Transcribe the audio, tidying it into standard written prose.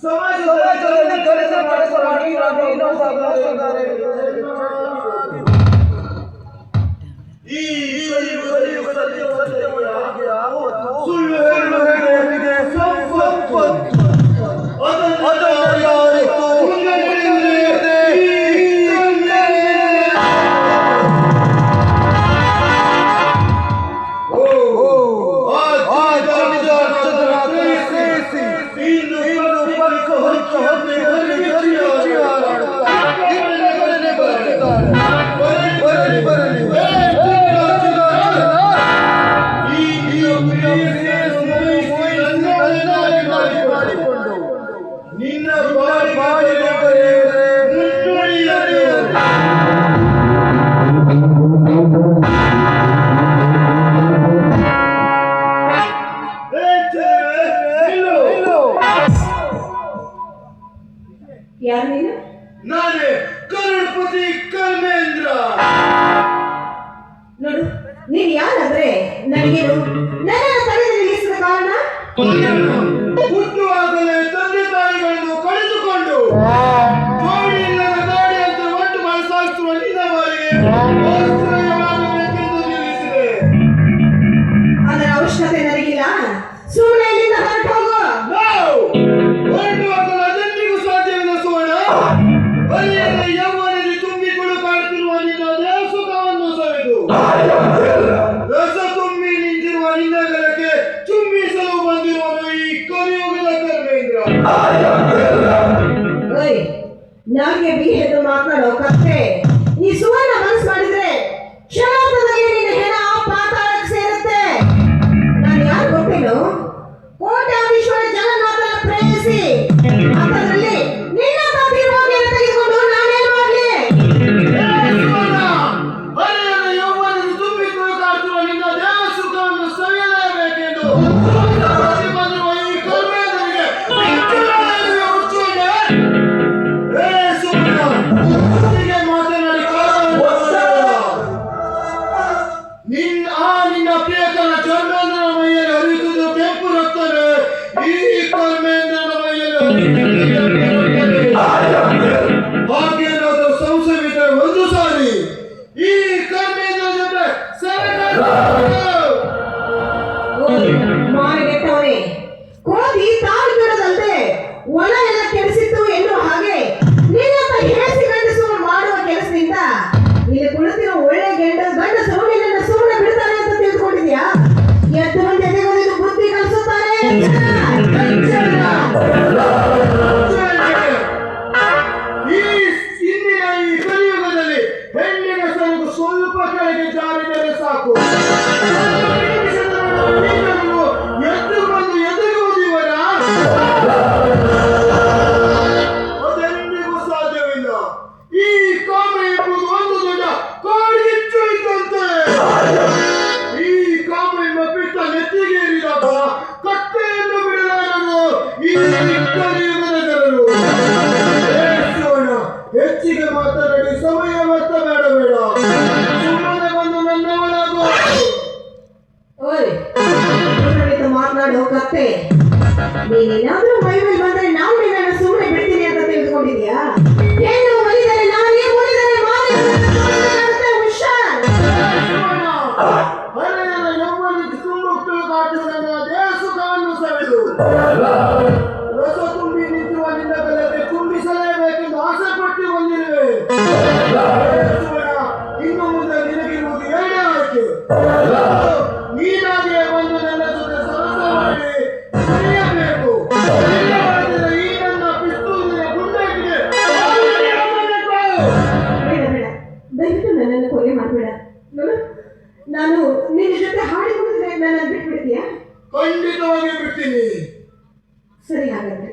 ಸಮಾಜದಲ್ಲಿ ಕೆಲಸ ಮಾಡಿ ಈ ಕಲಿಯುಗದಲ್ಲಿ ಸುಳ್ಳು ಹೇಳುವವರಿಗೆ ಸಂಪತ್ತು ಅದನ್ನು ಯಾರಿಗೂ ನಾನೇ ಕರುಣಪತಿ ಕರ್ಮೇಂದ್ರ. ನೋಡು, ನೀನ್ ಯಾರಂದ್ರೆ ನನಗೆ ನನ್ನ ತಲೆಯಲ್ಲಿ ನಿಲ್ಲಿಸಿದ ಕಾರಣ ಹುಟ್ಟುವಾಗಲೇ ತಂದೆ ತಾಯಿಗಳನ್ನು ಕಳೆದುಕೊಂಡು ಜೋಡಿ ಇಲ್ಲದ ಗಾಡಿ ಅಂತ ಒಟ್ಟು ಮನಸ್ಸಾಗಿಸುವ ನಿನ್ನವರಿಗೆ ಆಶ್ರಯವಾಗಬೇಕೆಂದು ನಿಲ್ಲಿಸಿದೆ. ಅದರ ಅವಶ್ಯಕತೆ ನನಗಿಲ್ಲ. ಸುಮ್ಮನೆ ಇಲ್ಲಿಂದ ಹೊರಟು ಹೋಗು. ಹೊರಟುವಾಗಲು ಅದೆಂದಿಗೂ ಸಾಧ್ಯವಿಲ್ಲ ಸುವರ್ಣ. ಬರಿಯಲ್ಲಿ ಯೌವನದಲ್ಲಿ ತುಂಬಿ ತುಳುಕಾಡುತ್ತಿರುವ ನಿನ್ನ ದೇಹ ಸುಖವನ್ನು ಸವೆದು ರಸ ತುಂಬಿ ನಿಂತಿರುವ ನಿನ್ನಗಲಕ್ಕೆ ಚುಂಬಿಸಲು ಬಂದಿರುವನು ಈ ಕಲಿಯುಗದ ಕರ್ಮೇಂದ್ರ. ನನಗೆ ಬಿಹೆದು ಮಾತನಾಡೋ ಕತ್ತೆ ಈ ಸುವರ್ಣ ಮನಸ್ಸು ಮಾಡಿದ್ರೆ ಕ್ಷಣಾರ್ಧದಲ್ಲಿ ನಿನ್ನ ಹೆಣ ಪಾತಾಳಕ್ಕೆ ಸೇರುತ್ತೆ. ನಾನು ಯಾರು ಗೊತ್ತೇನು? ಕೋಟ್ಯಾಧೀಶ್ವರ ಜಗನ್ನಾಥನ ಪ್ರೇಮಿಸಿ ಅದರಲ್ಲಿ ನಿನ್ನ ತೀರ್ಮಾನ ತೆಗೆದುಕೊಂಡು ನಾನೇನು ಮಾಡಲಿ? ಬರೆಯದ ಯೌವನದಲ್ಲಿ ತುಂಬಿ ತುಳುಕಾಡುತ್ತಿರುವ ನಿನ್ನ ದೇಹ ಸುಖವನ್ನು ಸವಿಯಲೇಬೇಕೆಂದು ಬಂದಿರುವ ಈ ಕರ್ಮೇಂದ್ರನಿಗೆ ನಿನ್ನ ಪ್ರಿಯಕರ ಕರ್ಮೇಂದ್ರನ ಮೈಯಲ್ಲಿ ಹರಿಯುತ್ತಿದ್ದು ಕೆಂಪು ರಕ್ತವೇ ಈ ಕರ್ಮೇಂದ್ರನ ಮೈಯಲ್ಲಿ ಹಾಗೇನಾದರೂ ಸಂಶಯವಿದ್ದರೆ ಒಂದು ಸಾರಿ ಈ ಕರ್ಮೇಂದ್ರ ಜೊತೆ ಮಾರಿಗೆಟ್ಟವನೇ, ಕೋತಿ ತಾಳು ಬಿಡದಂತೆ ಒಳ ಎಲ್ಲ ಕೆಡಿಸಿತ್ತು ಎನ್ನುವ ಹಾಗೆ ನಿನ್ನಂತ ಹೇಸಿ ಗಂಡಸರು ಮಾಡುವ ಕೆಲಸದಿಂದ ಇಲ್ಲಿ ಕುಳಿತಿರೋ ಒಳ್ಳೆ ಗಂಡಸರು ನಿನ್ನನ್ನು ಸುಮ್ಮನೆ ಬಿಡ್ತಾರೆ ಅಂತ ತಿಳ್ಕೊಂಡಿದ್ಯಾ? ಎಷ್ಟು ಮಂದಿ ಎದೆಗೋದಿದ್ದು ಬುದ್ಧಿ ಕಲಿಸುತ್ತಾರೆ. ಇಂದಿನ ಈ ಕಲಿಯುಗದಲ್ಲಿ ಹೆಣ್ಣಿನ ಸರಕು ಸ್ವಲ್ಪ ಕೆಳಗೆ ಜಾರಿದರೆ ಸಾಕು, ಎದ್ದು ಬಂದು ಎದುರುವುದಿವರ ಅದೆಂದಿಗೂ ಸಾಧ್ಯವಿಲ್ಲ. ಈ ಕಾಮ ಎಂಬುದು ಒಂದು ದೊಡ್ಡ ಕಾಡಿಗಿಚ್ಚು ಇದ್ದಂತೆ. ಈ ಕಾಮ ಎಂಬ ಪಿತ್ತ ನೆತ್ತಿಗೇರಿದಾಗ ಕತ್ತೆಯನ್ನು ಬಿಡಲಾರದು ಈ ಕಲಿಯುಗದ ಜನರು. ಹೆಚ್ಚಿಗೆ ಮಾತನಾಡಿ ಸಮಯ ವ್ಯರ್ಥ ಬೇಡ. ಸುಮ್ಮನೆ ಬಂದು ನನ್ನವಳಾಗುವ ಮಾತನಾಡೋ ಕತ್ತೆ, ನೀನೇನಾದ್ರೂ ಮೈ ಮೇಲೆ ಬಂದ್ರೆ ನಾವು ನಿನ್ನನ್ನು ಸುಮ್ಮನೆ ಬಿಡ್ತೀನಿ ಅಂತ ತಿಳ್ಕೊಂಡಿದ್ಯಾ? ಏನು ಒಲಿದರೆ ನಾನೇ ಒಲಿದರೆ ಹುಷಾರ್. ಹರೆಯದ ಯೌವನಕ್ಕೆ ತುಂಬುಟ್ಟು ಕಾಟು ನನ್ನ ದೇಹ ಸುಖವನ್ನು ಸವೆದು ರಸ ತುಂಬಿ ನಿಂತಿರುವ ನಿನ್ನ ಗಲಕ್ಕೆ ತುಂಬಿಸಲೇಬೇಕೆಂದು ಆಸೆ ಪಟ್ಟು ಬಂದಿರುವೆ. ಇನ್ನು ಮುಂದೆ ನಿನಗಿರುವುದು ಎರಡೇ ಆಯ್ಕೆ. ನೀನಾಗಿಯೇ ಬಂದು ನನ್ನ ಜೊತೆ ಸರಸ ಮಾಡಿ ಸರಿಯಬೇಕು. ಈ ನನ್ನ ಪಿಸ್ತೂಲಿನ ಗುಂಡೇಟಿಗೆ ದಯವಿಟ್ಟು ನನ್ನನ್ನು ಕೊಲೆ ಮಾಡಬೇಡ. ನಾನು ನಿನ್ನ ಜೊತೆ ಹಾಡಿಕೊಂಡಿದ್ರೆ ನನ್ನನ್ನು ಬಿಟ್ಬಿಡ್ತೀಯಾ? ಖಂಡಿತವಾಗಿ ಬಿಡ್ತೀನಿ. ಸರಿ, ಹಾಗಾದ್ರೆ